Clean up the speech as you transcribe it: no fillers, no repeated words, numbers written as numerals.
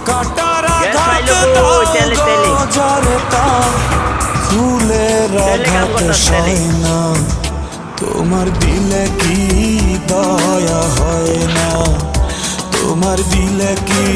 কাটার আঘাত দাও গো ঝরতা ফুলের আঘাত সয় না তোমার দিলে কি দয়া হয় না তোমার দিলে কি